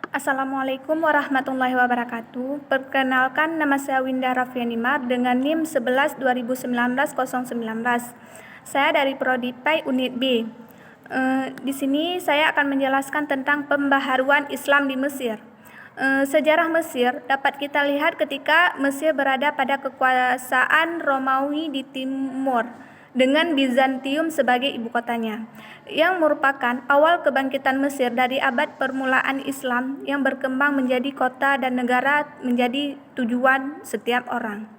Assalamualaikum warahmatullahi wabarakatuh. Perkenalkan, nama saya Winda Raffianimar dengan NIM 11 2019 019. Saya dari Prodi PAI Unit B. Di sini saya akan menjelaskan tentang pembaharuan Islam di Mesir. Sejarah Mesir dapat kita lihat ketika Mesir berada pada kekuasaan Romawi di timur dengan Bizantium sebagai ibu kotanya, yang merupakan awal kebangkitan Mesir dari abad permulaan Islam yang berkembang menjadi kota dan negara menjadi tujuan setiap orang.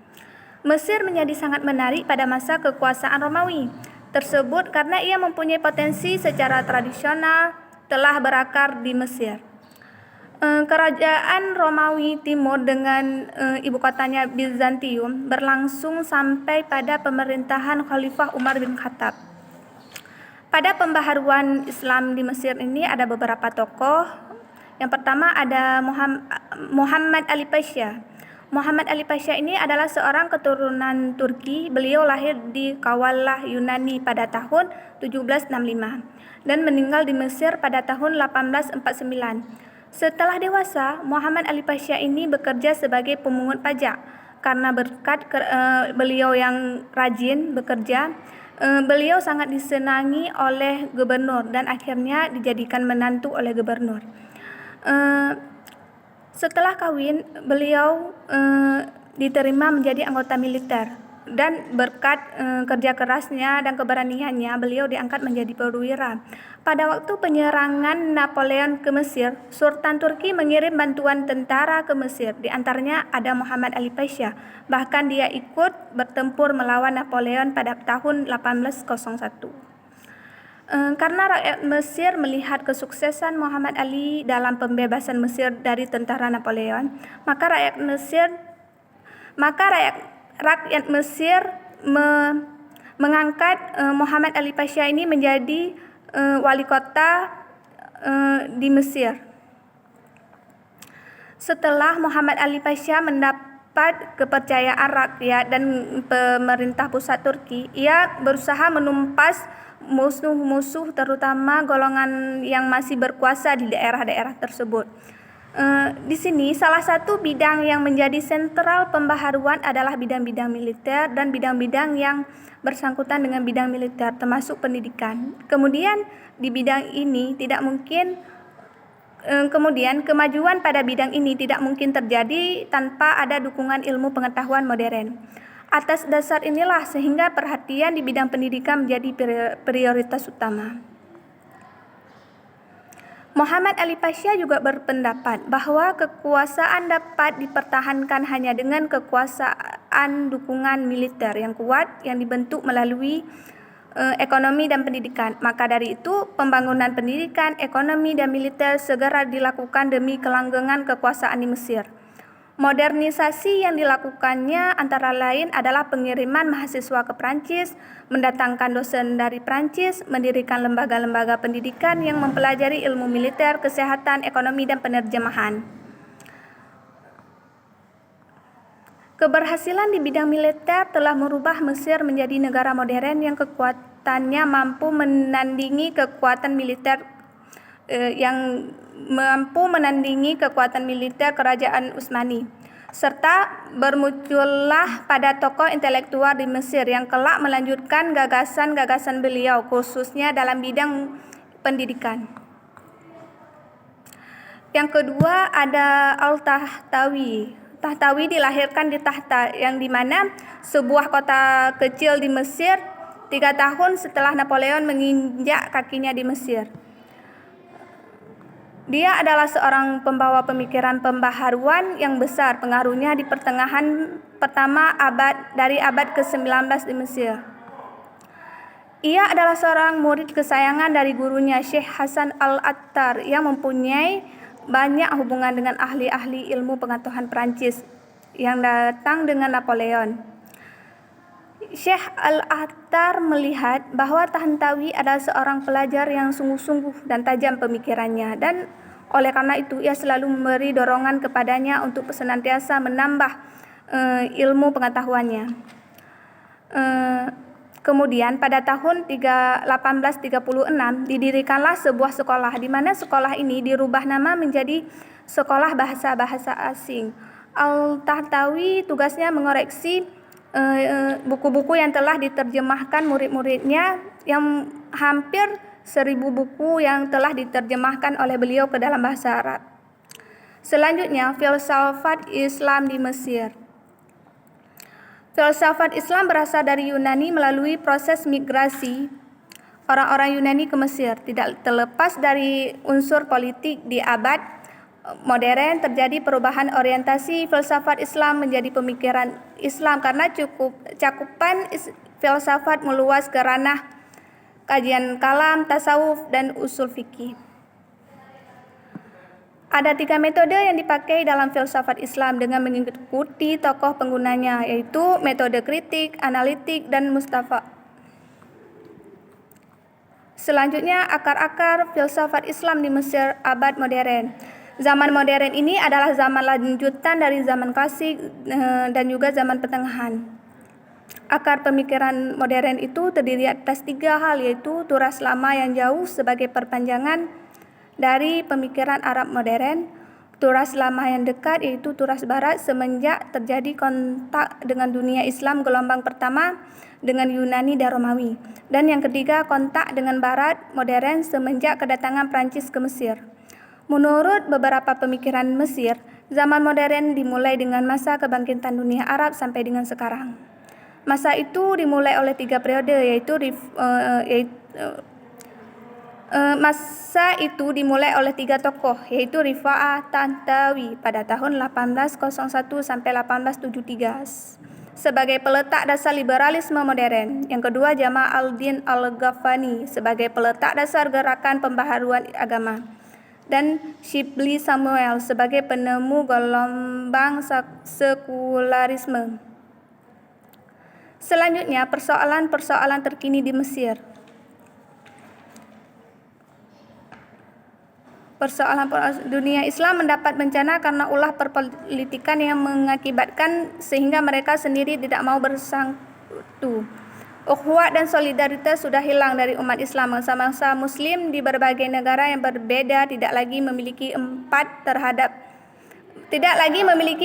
Mesir menjadi sangat menarik pada masa kekuasaan Romawi tersebut karena ia mempunyai potensi secara tradisional telah berakar di Mesir. Kerajaan Romawi Timur dengan ibu kotanya Bizantium berlangsung sampai pada pemerintahan Khalifah Umar bin Khattab. Pada pembaharuan Islam di Mesir ini ada beberapa tokoh. Yang pertama ada Muhammad Ali Pasha. Muhammad Ali Pasha ini adalah seorang keturunan Turki. Beliau lahir di Kawalah, Yunani pada tahun 1765 dan meninggal di Mesir pada tahun 1849. Setelah dewasa, Muhammad Ali Pasha ini bekerja sebagai pemungut pajak. Karena berkat beliau yang rajin bekerja, beliau sangat disenangi oleh gubernur dan akhirnya dijadikan menantu oleh gubernur. Setelah kawin, beliau diterima menjadi anggota militer dan berkat kerja kerasnya dan keberaniannya, beliau diangkat menjadi perwira. Pada waktu penyerangan Napoleon ke Mesir, Sultan Turki mengirim bantuan tentara ke Mesir. Di antaranya ada Muhammad Ali Pasha. Bahkan dia ikut bertempur melawan Napoleon pada tahun 1801. Karena rakyat Mesir melihat kesuksesan Muhammad Ali dalam pembebasan Mesir dari tentara Napoleon, maka rakyat Mesir mengangkat Muhammad Ali Pasha ini menjadi wali kota di Mesir. Setelah Muhammad Ali Pasha mendapat kepercayaan rakyat dan pemerintah pusat Turki, ia berusaha menumpas musuh-musuh, terutama golongan yang masih berkuasa di daerah-daerah tersebut. Di sini salah satu bidang yang menjadi sentral pembaharuan adalah bidang-bidang militer dan bidang-bidang yang bersangkutan dengan bidang militer termasuk pendidikan. Kemudian di bidang ini kemajuan pada bidang ini tidak mungkin terjadi tanpa ada dukungan ilmu pengetahuan modern. Atas dasar inilah sehingga perhatian di bidang pendidikan menjadi prioritas utama. Muhammad Ali Pasha juga berpendapat bahwa kekuasaan dapat dipertahankan hanya dengan kekuasaan dukungan militer yang kuat yang dibentuk melalui ekonomi dan pendidikan. Maka dari itu, pembangunan pendidikan, ekonomi, dan militer segera dilakukan demi kelanggengan kekuasaan di Mesir. Modernisasi yang dilakukannya antara lain adalah pengiriman mahasiswa ke Prancis, mendatangkan dosen dari Prancis, mendirikan lembaga-lembaga pendidikan yang mempelajari ilmu militer, kesehatan, ekonomi, dan penerjemahan. Keberhasilan di bidang militer telah merubah Mesir menjadi negara modern yang kekuatannya mampu menandingi kekuatan militer kerajaan Utsmani, serta bermuncullah pada tokoh intelektual di Mesir yang kelak melanjutkan gagasan-gagasan beliau, khususnya dalam bidang pendidikan. Yang kedua ada Al-Tahtawi. Tahtawi dilahirkan di Tahta, yang dimana sebuah kota kecil di Mesir 3 tahun setelah Napoleon menginjak kakinya di Mesir. Dia adalah seorang pembawa pemikiran pembaharuan yang besar, pengaruhnya di pertengahan pertama dari abad ke-19 di Mesir. Ia adalah seorang murid kesayangan dari gurunya Syekh Hasan Al-Attar yang mempunyai banyak hubungan dengan ahli-ahli ilmu pengetahuan Prancis yang datang dengan Napoleon. Syekh Al-Attar melihat bahwa Tahtawi adalah seorang pelajar yang sungguh-sungguh dan tajam pemikirannya, dan oleh karena itu ia selalu memberi dorongan kepadanya untuk senantiasa menambah ilmu pengetahuannya. Kemudian pada tahun 1836 didirikanlah sebuah sekolah, di mana sekolah ini dirubah nama menjadi Sekolah Bahasa-Bahasa Asing. Al-Tahtawi tugasnya mengoreksi buku-buku yang telah diterjemahkan murid-muridnya, yang hampir 1000 buku yang telah diterjemahkan oleh beliau ke dalam bahasa Arab. Selanjutnya, filsafat Islam di Mesir. Filsafat Islam berasal dari Yunani melalui proses migrasi orang-orang Yunani ke Mesir. Tidak terlepas dari unsur politik di abad modern, terjadi perubahan orientasi filsafat Islam menjadi pemikiran Islam karena cakupan filsafat meluas ke ranah kajian kalam, tasawuf, dan usul fikih. Ada 3 metode yang dipakai dalam filsafat Islam dengan mengikuti tokoh penggunanya, yaitu metode kritik, analitik, dan mustafa. Selanjutnya, akar-akar filsafat Islam di Mesir abad modern. Zaman modern ini adalah zaman lanjutan dari zaman klasik dan juga zaman pertengahan. Akar pemikiran modern itu terdiri atas 3 hal, yaitu turas lama yang jauh sebagai perpanjangan dari pemikiran Arab modern, turas lama yang dekat yaitu turas barat semenjak terjadi kontak dengan dunia Islam gelombang pertama dengan Yunani dan Romawi, dan yang ketiga kontak dengan barat modern semenjak kedatangan Prancis ke Mesir. Menurut beberapa pemikiran Mesir, zaman modern dimulai dengan masa kebangkitan dunia Arab sampai dengan sekarang. Masa itu dimulai oleh 3 periode, masa itu dimulai oleh 3 tokoh, yaitu Rifa'ah Tahtawi pada tahun 1801 sampai 1873 sebagai peletak dasar liberalisme modern. Yang kedua, Jamal al-Din al-Ghaffani sebagai peletak dasar gerakan pembaharuan agama, dan Shibli Samuel sebagai penemu gelombang sekularisme. Selanjutnya, persoalan-persoalan terkini di Mesir. Persoalan dunia Islam mendapat bencana karena ulah perpolitikan yang mengakibatkan sehingga mereka sendiri tidak mau bersatu. Ukhuwah dan solidaritas sudah hilang dari umat Islam. Bangsa-bangsa Muslim di berbagai negara yang berbeda tidak lagi memiliki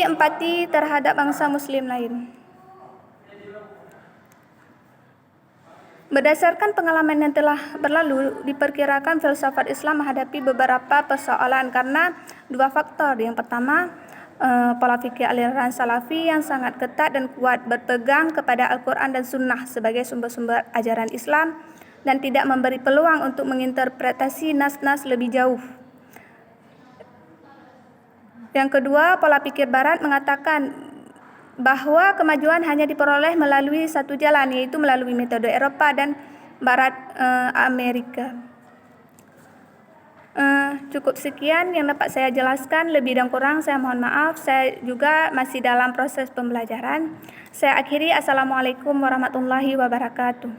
empati terhadap bangsa Muslim lain. Berdasarkan pengalaman yang telah berlalu, diperkirakan filsafat Islam menghadapi beberapa persoalan karena 2 faktor. Yang pertama, pola fikir aliran Salafi yang sangat ketat dan kuat, berpegang kepada Al-Quran dan Sunnah sebagai sumber-sumber ajaran Islam dan tidak memberi peluang untuk menginterpretasi nas-nas lebih jauh. Yang kedua, pola pikir Barat mengatakan bahwa kemajuan hanya diperoleh melalui satu jalan, yaitu melalui metode Eropa dan Barat Amerika. Cukup sekian yang dapat saya jelaskan, lebih dan kurang saya mohon maaf. Saya juga masih dalam proses pembelajaran. Saya akhiri. Assalamualaikum warahmatullahi wabarakatuh.